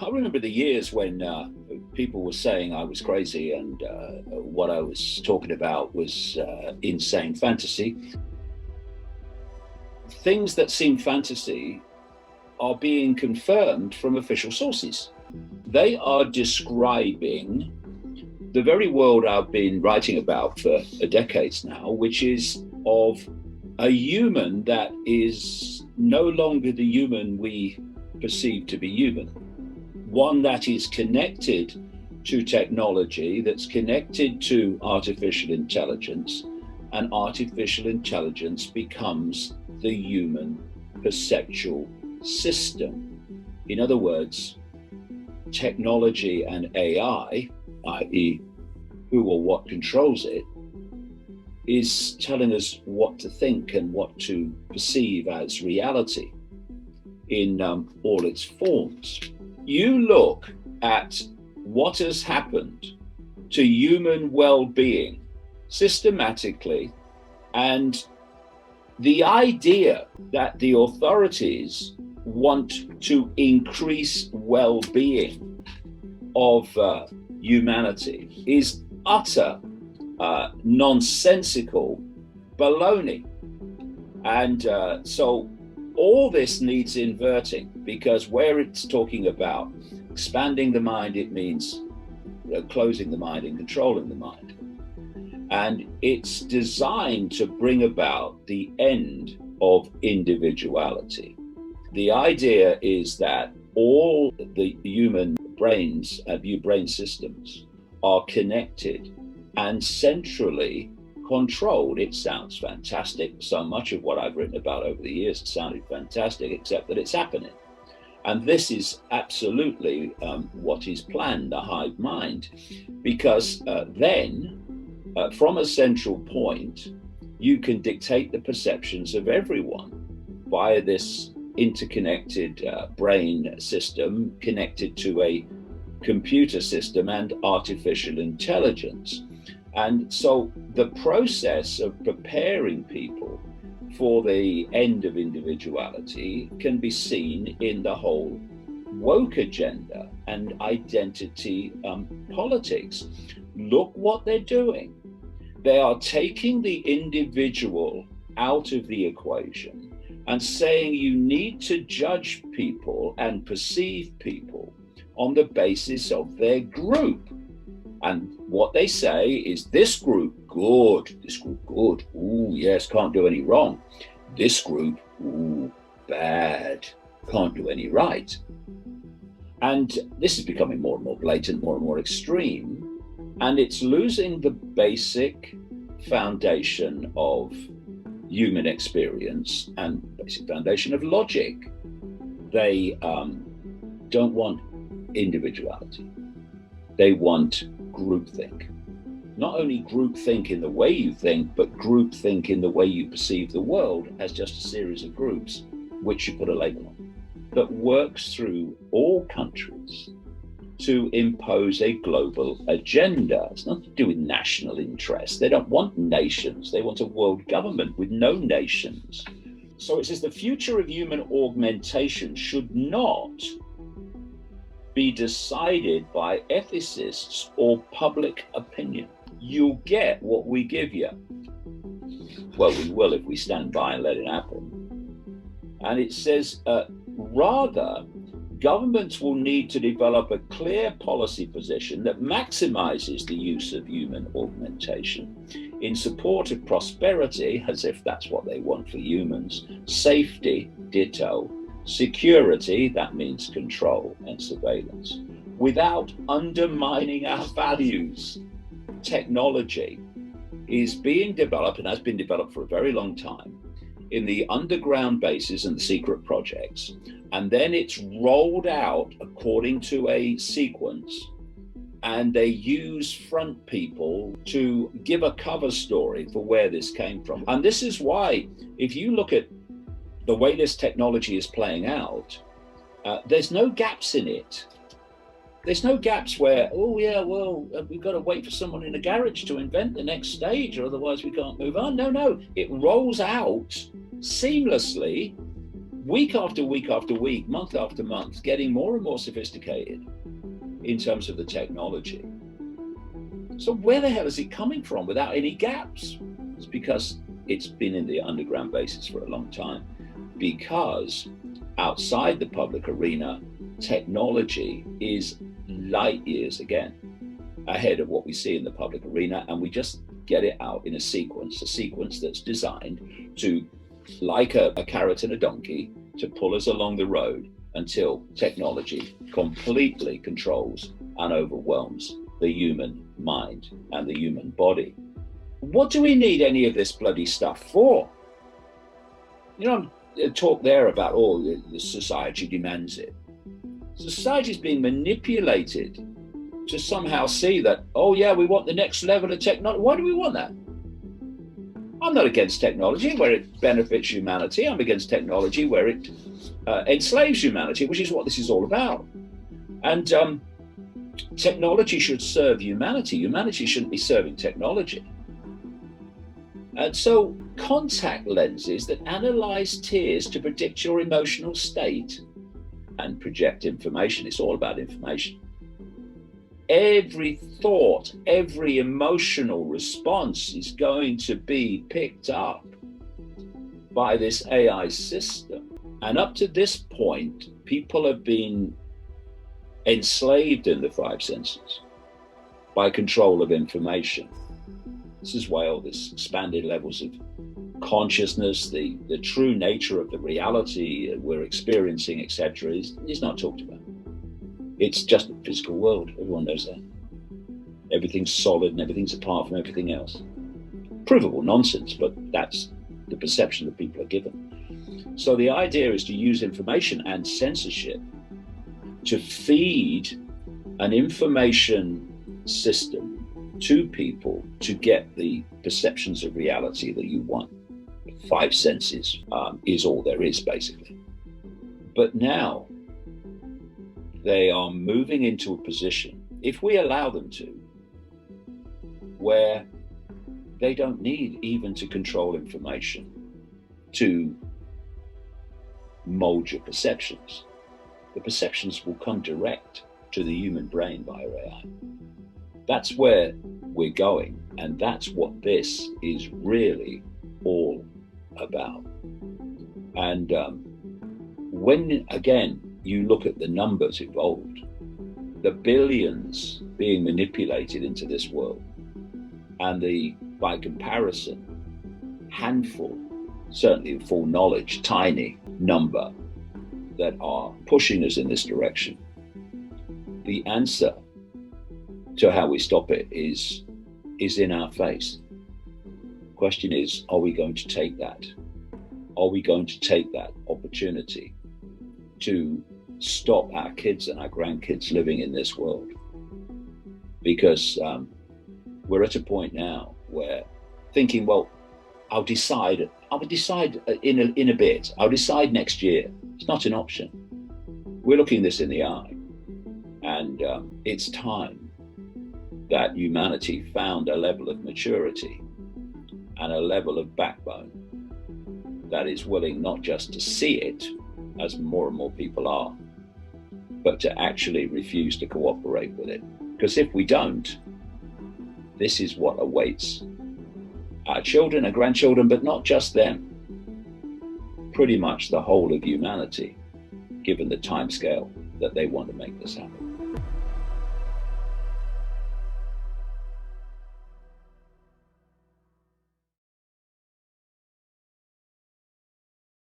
I remember the years when people were saying I was crazy and what I was talking about was insane fantasy. Things that seem fantasy are being confirmed from official sources. They are describing the very world I've been writing about for decades now, which is of a human that is no longer the human we perceive to be human. One that is connected to technology, that's connected to artificial intelligence, and artificial intelligence becomes the human perceptual system. In other words, technology and AI, i.e. who or what controls it, is telling us what to think and what to perceive as reality in all its forms. You look at what has happened to human well-being systematically, and the idea that the authorities want to increase well-being of humanity is utter nonsensical baloney. And so all this needs inverting, because where it's talking about expanding the mind, it means closing the mind and controlling the mind. And it's designed to bring about the end of individuality. The idea is that all the human brains, brain systems, are connected and centrally controlled. It sounds fantastic. So much of what I've written about over the years sounded fantastic, except that it's happening. And this is absolutely what is planned, the hive mind, because then from a central point, you can dictate the perceptions of everyone via this interconnected brain system connected to a computer system and artificial intelligence. And so the process of preparing people for the end of individuality can be seen in the whole woke agenda and identity politics. Look what they're doing. They are taking the individual out of the equation and saying you need to judge people and perceive people on the basis of their group. And what they say is this group, good, this group, good, ooh, yes, can't do any wrong. This group, ooh, bad, can't do any right. And this is becoming more and more blatant, more and more extreme. And it's losing the basic foundation of human experience and basic foundation of logic. They don't want individuality. They want groupthink. Not only groupthink in the way you think, but groupthink in the way you perceive the world as just a series of groups, which you put a label on, that works through all countries to impose a global agenda. It's nothing to do with national interest. They don't want nations. They want a world government with no nations. So it says the future of human augmentation should not be decided by ethicists or public opinion. You'll get what we give you. Well, we will if we stand by and let it happen. And it says, rather, governments will need to develop a clear policy position that maximizes the use of human augmentation in support of prosperity, as if that's what they want for humans, safety, ditto, security, that means control and surveillance, without undermining our values. Technology is being developed and has been developed for a very long time in the underground bases and the secret projects, and then it's rolled out according to a sequence, and they use front people to give a cover story for where this came from. And this is why, if you look at the way this technology is playing out, there's no gaps in it. There's no gaps where, oh yeah, well, we've got to wait for someone in a garage to invent the next stage, or otherwise we can't move on. No, it rolls out seamlessly week after week after week, month after month, getting more and more sophisticated in terms of the technology. So where the hell is it coming from without any gaps? It's because it's been in the underground basis for a long time. Because outside the public arena, technology is light years again ahead of what we see in the public arena, and we just get it out in a sequence that's designed to, like a carrot and a donkey, to pull us along the road until technology completely controls and overwhelms the human mind and the human body. What do we need any of this bloody stuff for? You know, talk there about, the society demands it. Society is being manipulated to somehow see that, we want the next level of technology. Why do we want that? I'm not against technology where it benefits humanity. I'm against technology where it enslaves humanity, which is what this is all about. And technology should serve humanity. Humanity shouldn't be serving technology. And so contact lenses that analyze tears to predict your emotional state and project information. It's all about information. Every thought, every emotional response is going to be picked up by this AI system. And up to this point, people have been enslaved in the five senses by control of information. This is why all this expanded levels of consciousness, the true nature of the reality we're experiencing, etc., is not talked about. It's just a physical world. Everyone knows that. Everything's solid and everything's apart from everything else. Provable nonsense, but that's the perception that people are given. So the idea is to use information and censorship to feed an information system to people to get the perceptions of reality that you want. Five senses is all there is, basically. But now they are moving into a position, if we allow them to, where they don't need even to control information to mold your perceptions. The perceptions will come direct to the human brain via AI. That's where we're going, and that's what this is really all about. And when, again, you look at the numbers involved, the billions being manipulated into this world, and the, by comparison, handful, certainly full knowledge, tiny number that are pushing us in this direction, the answer to how we stop it is in our face. The question is, are we going to take that? Are we going to take that opportunity to stop our kids and our grandkids living in this world? Because we're at a point now where thinking, well, I'll decide in a bit. I'll decide next year. It's not an option. We're looking this in the eye. And it's time that humanity found a level of maturity and a level of backbone that is willing not just to see it, as more and more people are, but to actually refuse to cooperate with it. Because if we don't, this is what awaits our children and grandchildren, but not just them, pretty much the whole of humanity, given the timescale that they want to make this happen.